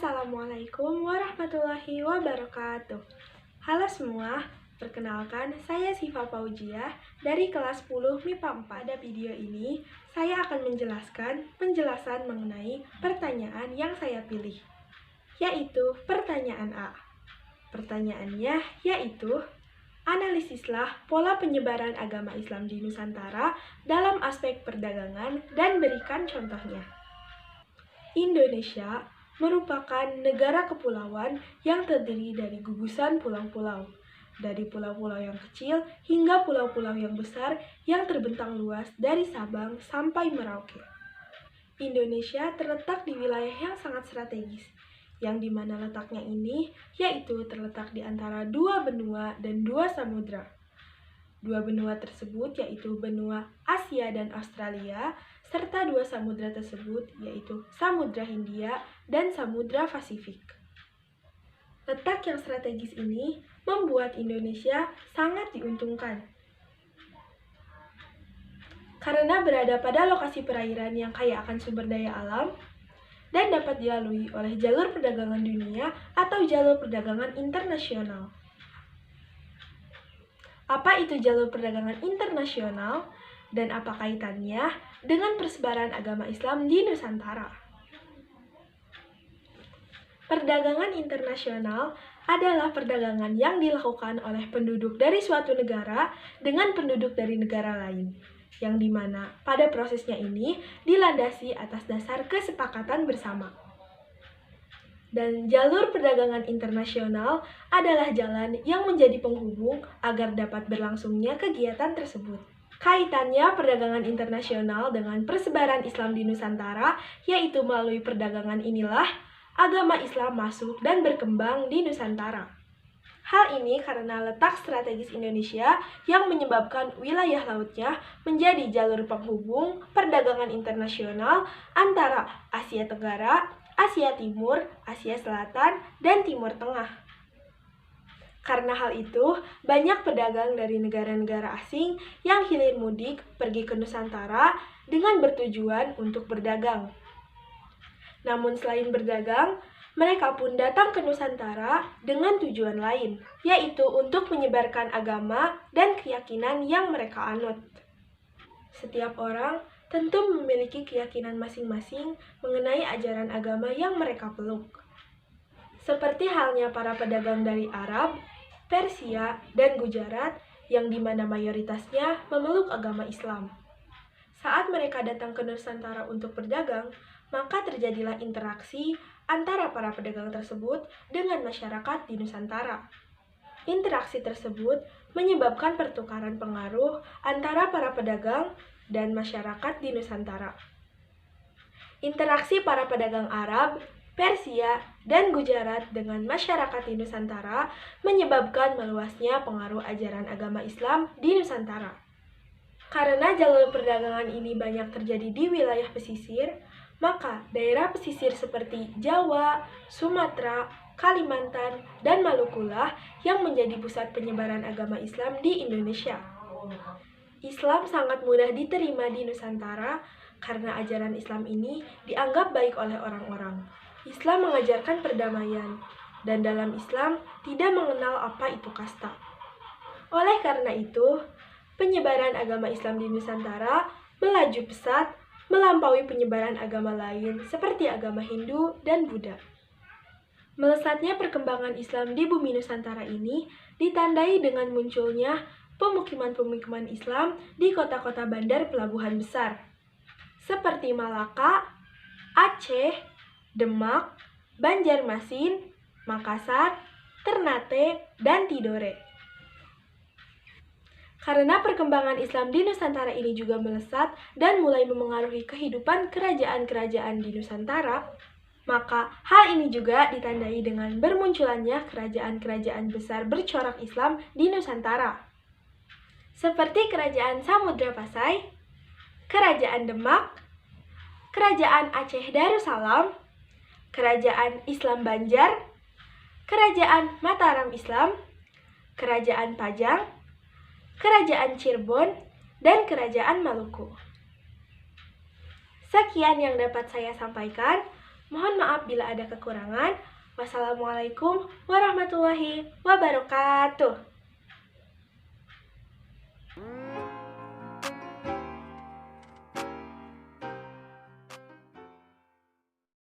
Assalamualaikum warahmatullahi wabarakatuh. Halo semua, perkenalkan saya Siva Paujiah dari kelas 10 MIPA 4. Pada video ini, saya akan menjelaskan penjelasan mengenai pertanyaan yang saya pilih, yaitu pertanyaan A. Pertanyaannya yaitu, analisislah pola penyebaran agama Islam di Nusantara dalam aspek perdagangan dan berikan contohnya. Indonesia merupakan negara kepulauan yang terdiri dari gugusan pulau-pulau, dari pulau-pulau yang kecil hingga pulau-pulau yang besar yang terbentang luas dari Sabang sampai Merauke. Indonesia terletak di wilayah yang sangat strategis, yang dimana letaknya ini yaitu terletak di antara dua benua dan dua samudra. Dua benua tersebut yaitu benua Asia dan Australia, serta dua samudra tersebut yaitu Samudra Hindia dan Samudra Pasifik. Letak yang strategis ini membuat Indonesia sangat diuntungkan karena berada pada lokasi perairan yang kaya akan sumber daya alam dan dapat dilalui oleh jalur perdagangan dunia atau jalur perdagangan internasional. Apa itu jalur perdagangan internasional dan apa kaitannya dengan persebaran agama Islam di Nusantara? Perdagangan internasional adalah perdagangan yang dilakukan oleh penduduk dari suatu negara dengan penduduk dari negara lain, yang dimana pada prosesnya ini dilandasi atas dasar kesepakatan bersama. Dan jalur perdagangan internasional adalah jalan yang menjadi penghubung agar dapat berlangsungnya kegiatan tersebut. Kaitannya perdagangan internasional dengan persebaran Islam di Nusantara, yaitu melalui perdagangan inilah agama Islam masuk dan berkembang di Nusantara. Hal ini karena letak strategis Indonesia yang menyebabkan wilayah lautnya menjadi jalur penghubung perdagangan internasional antara Asia Tenggara, Asia Timur, Asia Selatan, dan Timur Tengah. Karena hal itu, banyak pedagang dari negara-negara asing yang hilir mudik pergi ke Nusantara dengan bertujuan untuk berdagang. Namun selain berdagang, mereka pun datang ke Nusantara dengan tujuan lain, yaitu untuk menyebarkan agama dan keyakinan yang mereka anut. Setiap orang tentu memiliki keyakinan masing-masing mengenai ajaran agama yang mereka peluk. Seperti halnya para pedagang dari Arab, Persia, dan Gujarat yang dimana mayoritasnya memeluk agama Islam. Saat mereka datang ke Nusantara untuk berdagang, maka terjadilah interaksi antara para pedagang tersebut dengan masyarakat di Nusantara. Interaksi tersebut menyebabkan pertukaran pengaruh antara para pedagang dan masyarakat di Nusantara. Interaksi para pedagang Arab, Persia, dan Gujarat dengan masyarakat di Nusantara menyebabkan meluasnya pengaruh ajaran agama Islam di Nusantara. Karena jalur perdagangan ini banyak terjadi di wilayah pesisir, maka daerah pesisir seperti Jawa, Sumatera, Kalimantan, dan Malukulah yang menjadi pusat penyebaran agama Islam di Indonesia. Islam sangat mudah diterima di Nusantara karena ajaran Islam ini dianggap baik oleh orang-orang. Islam mengajarkan perdamaian, dan dalam Islam tidak mengenal apa itu kasta. Oleh karena itu, penyebaran agama Islam di Nusantara melaju pesat melampaui penyebaran agama lain seperti agama Hindu dan Buddha. Melesatnya perkembangan Islam di bumi Nusantara ini ditandai dengan munculnya pemukiman-pemukiman Islam di kota-kota bandar pelabuhan besar, seperti Malaka, Aceh, Demak, Banjarmasin, Makassar, Ternate, dan Tidore. Karena perkembangan Islam di Nusantara ini juga melesat dan mulai memengaruhi kehidupan kerajaan-kerajaan di Nusantara, maka hal ini juga ditandai dengan bermunculannya kerajaan-kerajaan besar bercorak Islam di Nusantara. Seperti Kerajaan Samudra Pasai, Kerajaan Demak, Kerajaan Aceh Darussalam, Kerajaan Islam Banjar, Kerajaan Mataram Islam, Kerajaan Pajang, Kerajaan Cirebon, dan Kerajaan Maluku. Sekian yang dapat saya sampaikan. Mohon maaf bila ada kekurangan. Wassalamualaikum warahmatullahi wabarakatuh.